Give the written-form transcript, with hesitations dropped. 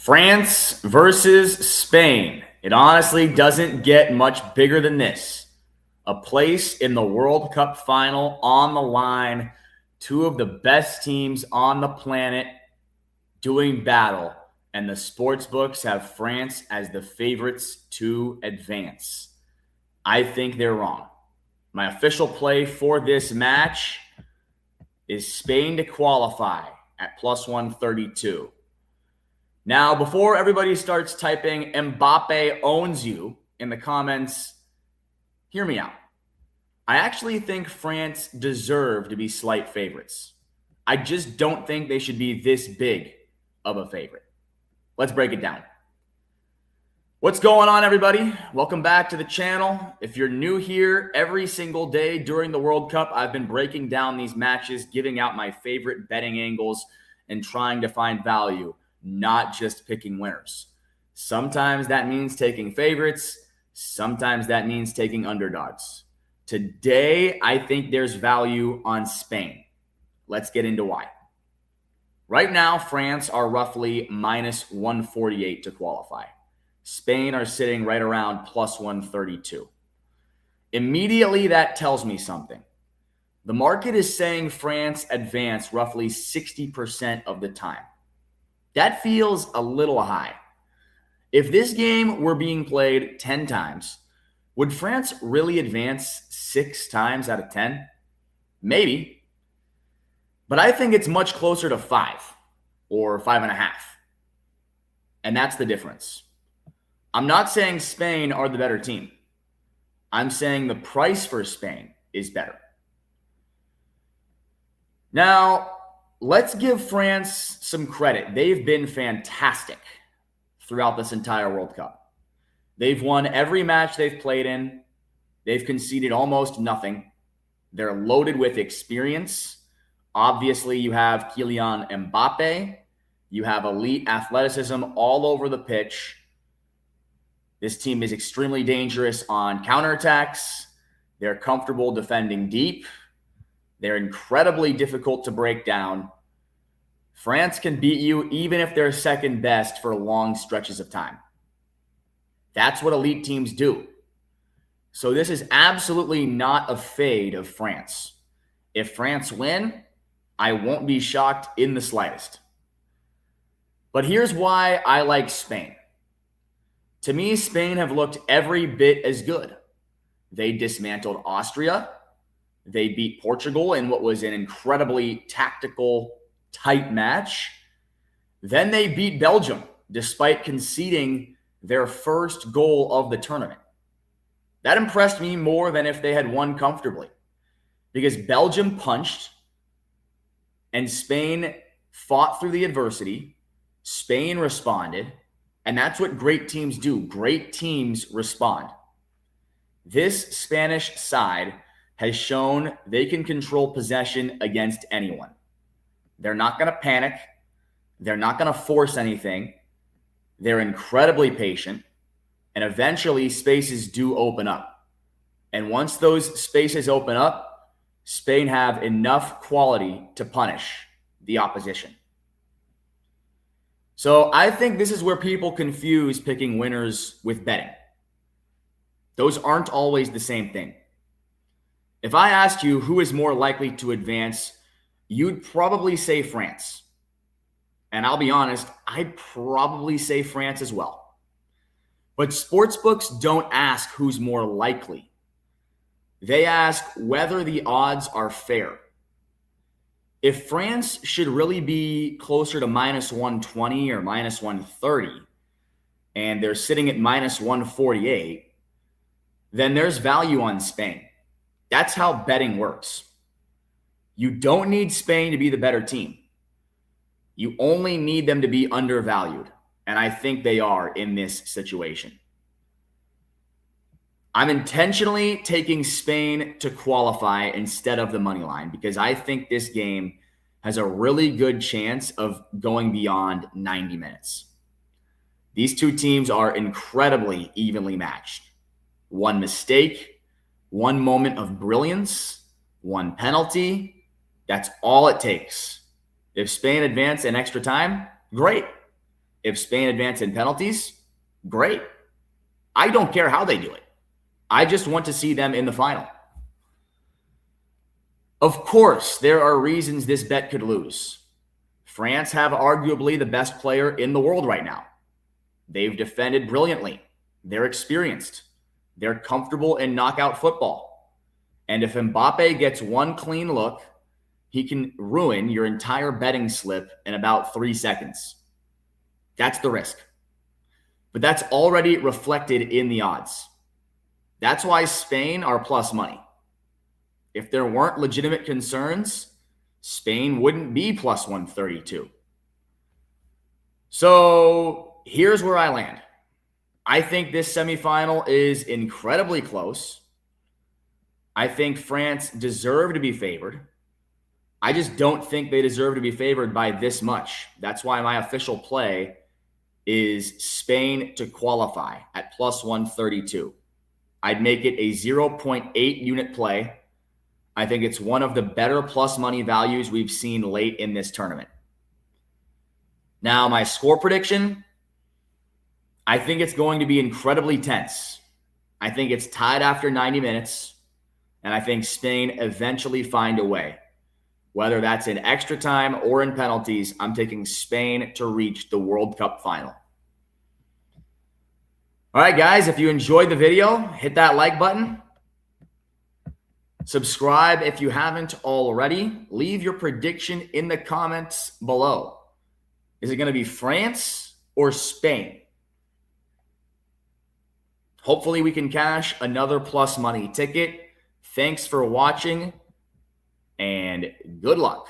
France versus Spain. It honestly doesn't get much bigger than this. A place in the World Cup final on the line. Two of the best teams on the planet doing battle. And the sports books have France as the favorites to advance. I think they're wrong. My official play for this match is Spain to qualify at plus 132. Now, before everybody starts typing Mbappe owns you in the comments, hear me out. I actually think France deserve to be slight favorites. I just don't think they should be this big of a favorite. Let's break it down. What's going on, everybody? Welcome back to the channel. If you're new here, every single day during the World Cup, I've been breaking down these matches, giving out my favorite betting angles, and trying to find value, not just picking winners. Sometimes that means taking favorites. Sometimes that means taking underdogs. Today, I think there's value on Spain. Let's get into why. Right now, France are roughly minus 148 to qualify. Spain are sitting right around plus 132. Immediately, that tells me something. The market is saying France advance roughly 60% of the time. That feels a little high. If this game were being played 10 times, would France really advance 6 times out of 10? Maybe. But I think it's much closer to 5 or 5.5. And that's the difference. I'm not saying Spain are the better team. I'm saying the price for Spain is better. Now, let's give France some credit. They've been fantastic throughout this entire World Cup. They've won every match they've played in. They've conceded almost nothing. They're loaded with experience. Obviously, you have Kylian Mbappe. You have elite athleticism all over the pitch. This team is extremely dangerous on counterattacks. They're comfortable defending deep. They're incredibly difficult to break down. France can beat you even if they're second best for long stretches of time. That's what elite teams do. So this is absolutely not a fade of France. If France win, I won't be shocked in the slightest. But here's why I like Spain. To me, Spain have looked every bit as good. They dismantled Austria. They beat Portugal in what was an incredibly tactical, tight match. Then they beat Belgium, despite conceding their first goal of the tournament. That impressed me more than if they had won comfortably, because Belgium punched and Spain fought through the adversity. Spain responded, and that's what great teams do. Great teams respond. This Spanish side has shown they can control possession against anyone. They're not going to panic. They're not going to force anything. They're incredibly patient, and eventually spaces do open up. And once those spaces open up, Spain have enough quality to punish the opposition. So I think this is where people confuse picking winners with betting. Those aren't always the same thing. If I asked you who is more likely to advance, you'd probably say France. And I'll be honest, I'd probably say France as well. But sportsbooks don't ask who's more likely. They ask whether the odds are fair. If France should really be closer to minus 120 or minus 130, and they're sitting at minus 148, then there's value on Spain. That's how betting works. You don't need Spain to be the better team. You only need them to be undervalued. And I think they are in this situation. I'm intentionally taking Spain to qualify instead of the money line because I think this game has a really good chance of going beyond 90 minutes. These two teams are incredibly evenly matched. One mistake, one moment of brilliance, one penalty. That's all it takes. If Spain advance in extra time, great. If Spain advance in penalties, great. I don't care how they do it. I just want to see them in the final. Of course, there are reasons this bet could lose. France have arguably the best player in the world right now. They've defended brilliantly. They're experienced. They're comfortable in knockout football. And if Mbappe gets one clean look, he can ruin your entire betting slip in about 3 seconds. That's the risk. But that's already reflected in the odds. That's why Spain are plus money. If there weren't legitimate concerns, Spain wouldn't be plus 132. So here's where I land. I think this semifinal is incredibly close. I think France deserve to be favored. I just don't think they deserve to be favored by this much. That's why my official play is Spain to qualify at plus 132. I'd make it a 0.8 unit play. I think it's one of the better plus money values we've seen late in this tournament. Now, my score prediction, I think it's going to be incredibly tense. I think it's tied after 90 minutes, and I think Spain eventually find a way. Whether that's in extra time or in penalties, I'm taking Spain to reach the World Cup final. All right, guys, if you enjoyed the video, hit that like button. Subscribe if you haven't already. Leave your prediction in the comments below. Is it going to be France or Spain? Hopefully we can cash another plus money ticket. Thanks for watching and good luck.